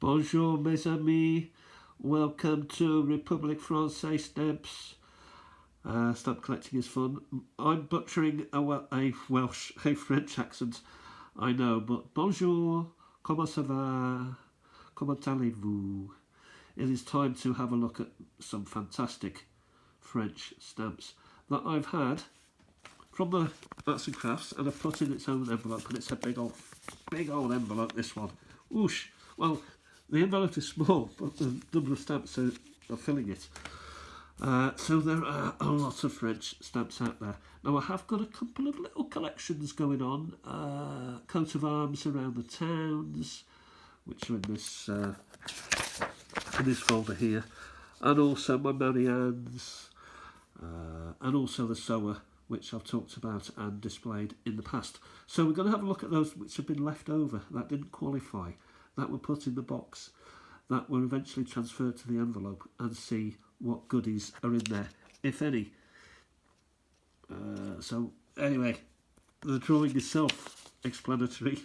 Bonjour mes amis, welcome to Republique Française stamps. Stamp collecting is fun. I'm butchering a French accent, I know, but bonjour, comment ça va, comment allez-vous? It is time to have a look at some fantastic French stamps that I've had from the Arts and Crafts, and I've put in its own envelope, and it's a big old envelope, this one. Whoosh! Well, the envelope is small, but the number of stamps are filling it. So there are a lot of French stamps out there. Now I have got a couple of little collections going on. Coat of arms around the towns, which are in this folder here. And also my Marianne's, and also the sewer, which I've talked about and displayed in the past. So we're going to have a look at those which have been left over, that didn't qualify, that were put in the box, that were eventually transferred to the envelope, and see what goodies are in there, if any. So anyway, the drawing is self-explanatory.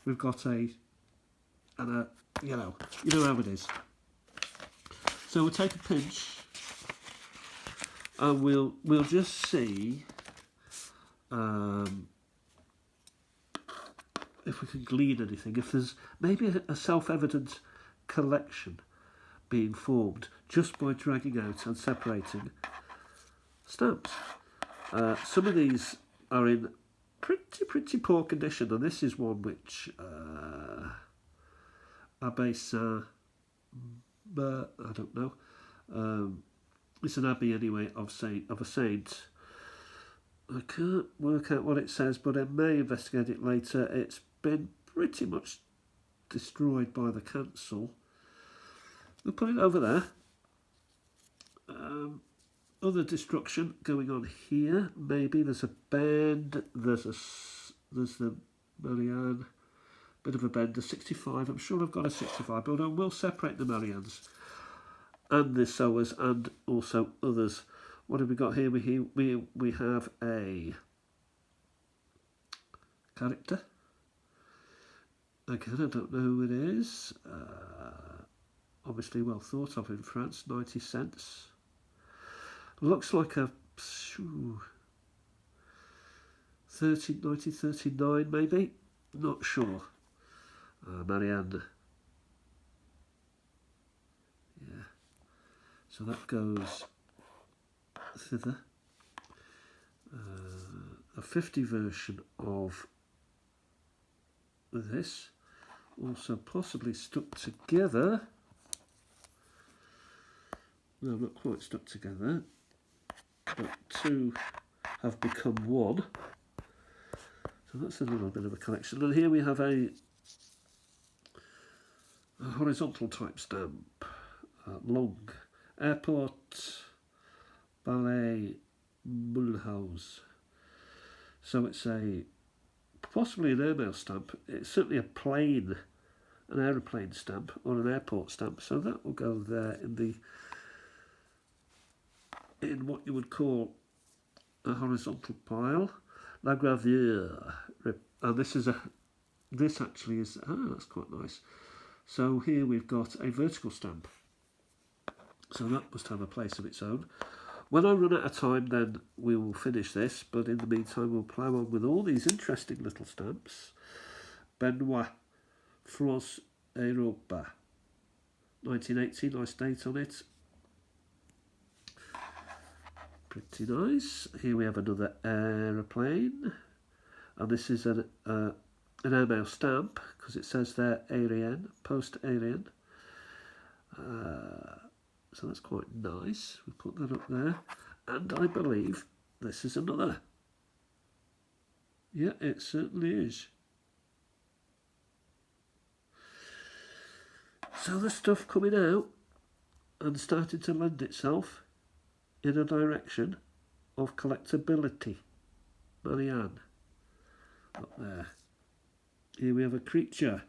We've got you know how it is. So we'll take a pinch, and we'll just see if we can glean anything, if there's maybe a self-evident collection being formed just by dragging out and separating stamps. Some of these are in pretty poor condition, and this is one which Abbé Saint, I don't know. It's an abbey anyway of a saint. I can't work out what it says, but I may investigate it later. It's been pretty much destroyed by the council. We'll put it over there. Other destruction going on here. Maybe there's a bend. There's the Marianne. Bit of a bend. A 65. I'm sure I've got a 65, but I will separate the Mariannes and the sewers and also others. What have we got here? We have a character. Again, I don't know who it is. Obviously well thought of in France, 90 cents. Looks like a 1939 maybe, not sure. Marianne. Yeah. So that goes thither. A 50 version of this, also possibly stuck together. No, not quite stuck together, but two have become one. So that's a little bit of a collection. And here we have a horizontal type stamp, long, airport, ballet, Mulhouse. So it's possibly an airmail stamp. It's certainly an aeroplane stamp or an airport stamp. So that will go there in what you would call a horizontal pile. La gravure, and this actually is, that's quite nice. So here we've got a vertical stamp. So that must have a place of its own. When I run out of time, then we will finish this, but in the meantime we'll plough on with all these interesting little stamps. Benoit, France, Europa, 1980, nice date on it. Pretty nice. Here we have another aeroplane, and this is an airmail stamp, because it says there aérien, post-aérien. So that's quite nice. We put that up there, and I believe this is another. Yeah, it certainly is. So the stuff coming out and starting to lend itself in a direction of collectability. Marianne, up there. Here we have a creature.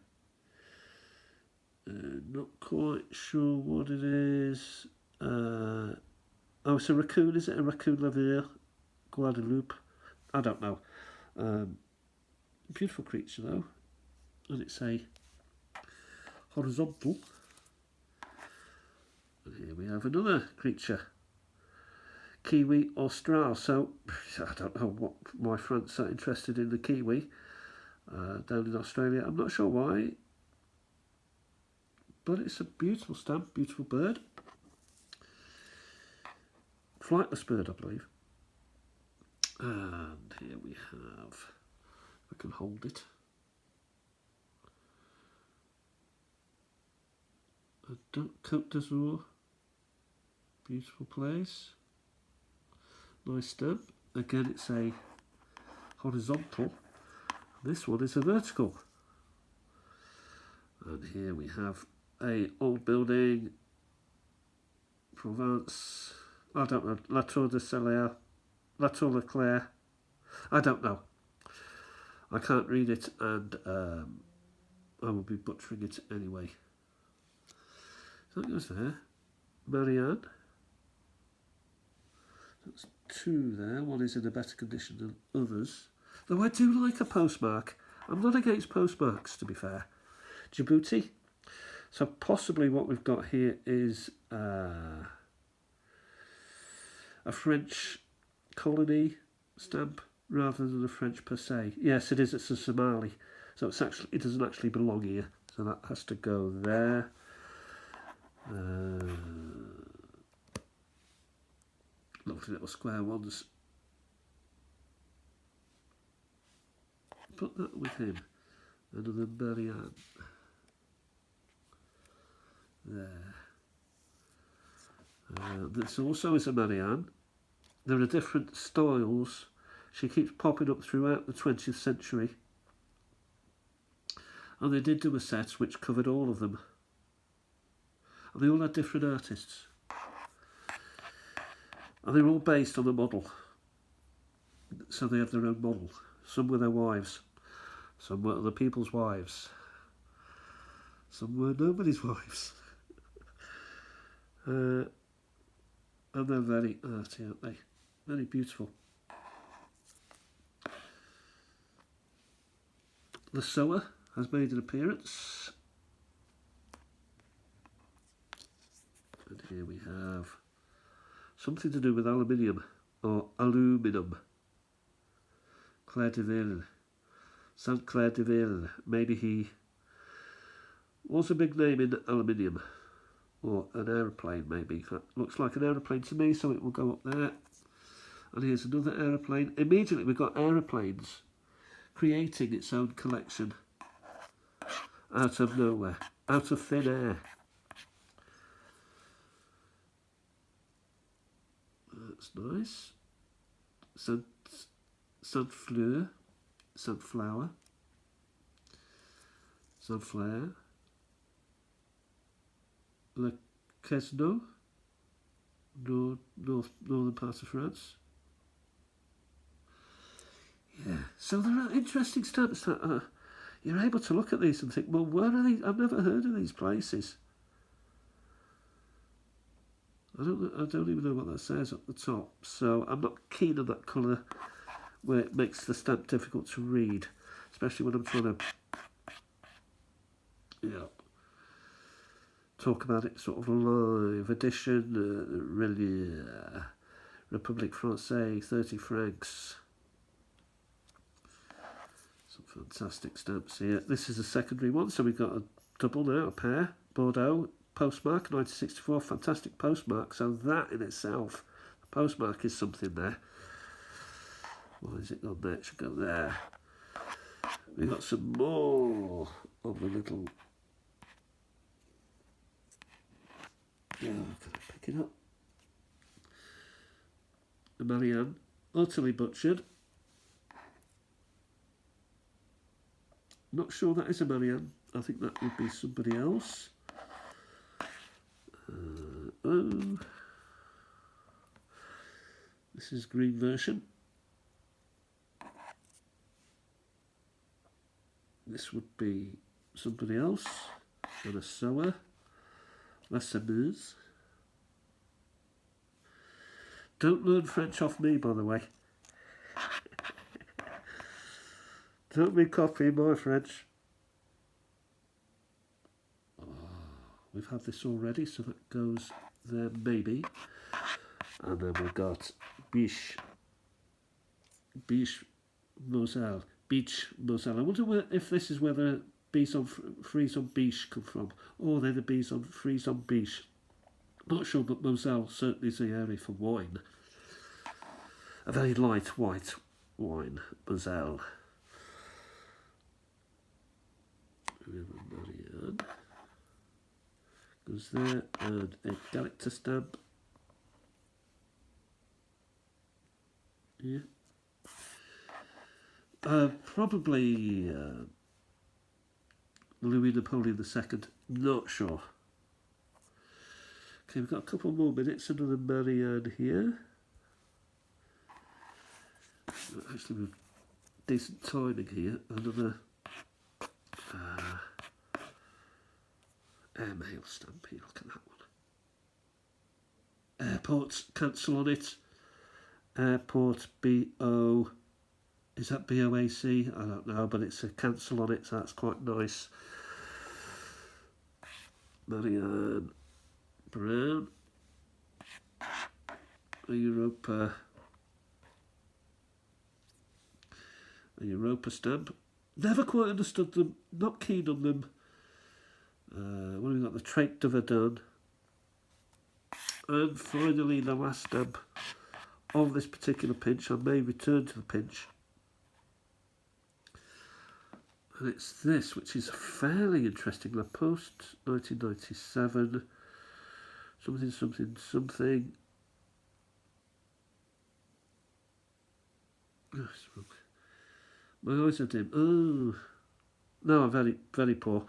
Not quite sure what it is. It's a raccoon. Is it a raccoon laveur? Guadeloupe? I don't know. Beautiful creature though. And it's a horizontal. And here we have another creature. Kiwi austral. So, I don't know what my friends are interested in the kiwi down in Australia. I'm not sure why. But it's a beautiful stamp, beautiful bird. Flightless bird, I believe. And here we have, if I can hold it, a Côte d'Azur. Beautiful place. Nice stamp. Again, it's a horizontal. This one is a vertical. And here we have a old building, Provence. I don't know. La Tour de Cellier, La Tour de Claire. I don't know. I can't read it, and I will be butchering it anyway. So that goes there. Marianne. That's two there. One is in a better condition than others. Though I do like a postmark. I'm not against postmarks, to be fair. Djibouti. So possibly what we've got here is a French colony stamp rather than a French per se. Yes, it is. It's a Somali. So it doesn't actually belong here. So that has to go there. Lovely little square ones. Put that with him. Another Marianne. There. This also is a Marianne. There are different styles. She keeps popping up throughout the 20th century. And they did do a set which covered all of them. And they all had different artists. And they're all based on a model. So they have their own model. Some were their wives. Some were other people's wives. Some were nobody's wives. And they're very arty, aren't they? Very beautiful. The sewer has made an appearance. And here we have something to do with aluminium or aluminum. Claire de Ville. Saint Clair de Ville. Maybe he was a big name in aluminium. Or an aeroplane, maybe. That looks like an aeroplane to me, so it will go up there. And here's another aeroplane. Immediately we've got aeroplanes creating its own collection out of nowhere, out of thin air. That's nice. Sunflower. Le Quesno, northern part of France. Yeah, so there are interesting stamps that you're able to look at these and think, well, where are these? I've never heard of these places. I don't even know what that says at the top. So I'm not keen on that colour where it makes the stamp difficult to read, especially when I'm trying to, talk about it sort of live edition, Republique Française, 30 francs. Some fantastic stamps here. This is a secondary one, so we've got a double now, a pair. Bordeaux, postmark, 1964, fantastic postmark. So that in itself, the postmark is something there. Why is it gone there? It should go there. We've got some more of the little... Yeah, can I pick it up? The Marianne, utterly butchered. Not sure that is a Marianne. I think that would be somebody else. This is green version. This would be somebody else. And a sewer. La Semeuse. Don't learn French off me, by the way. Don't be copying my French. Oh, we've had this already, so that goes there maybe. And then we've got Biche Moselle. Beach Moselle. I wonder if this is where the bees on Frise on Biche come from, or they're the bees on Frise on Biche. Not sure, but Moselle certainly is the area for wine. A very light white wine, Moselle. Marianne goes there, and a character stamp. Yeah. Probably Louis Napoleon II. Not sure. Okay, we've got a couple more minutes. Another Marianne here. Actually, we've decent timing here. Another airmail stamp here. Look at that one. Airports, cancel on it. Airport BO. Is that BOAC? I don't know, but it's a cancel on it, so that's quite nice. Marianne Brown. A Europa stamp. Never quite understood them. Not keen on them. What have we got? The Trait de Verdun. And finally, the last stamp of this particular pinch. I may return to the pinch. And it's this, which is fairly interesting. La Poste, 1997. Something. My eyes are dim. Oh. No, I'm very, very poor.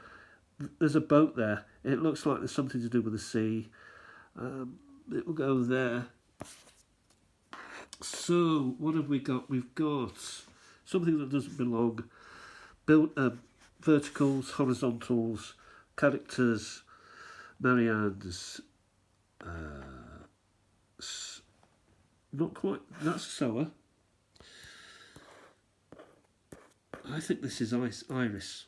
There's a boat there. It looks like there's something to do with the sea. It will go there. So, what have we got? We've got something that doesn't belong. Verticals, horizontals, characters, Marianne's. Not quite. That's a sewer. I think this is Iris.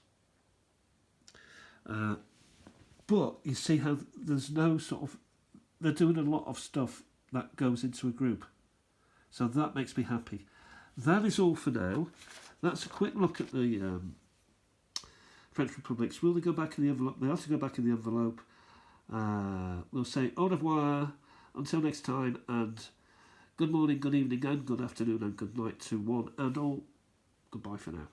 But you see how there's no sort of... They're doing a lot of stuff that goes into a group. So that makes me happy. That is all for now. That's a quick look at the French Republics. Will they go back in the envelope? They have to go back in the envelope. We'll say au revoir until next time, and good morning, good evening, and good afternoon, and good night to one and all. Goodbye for now.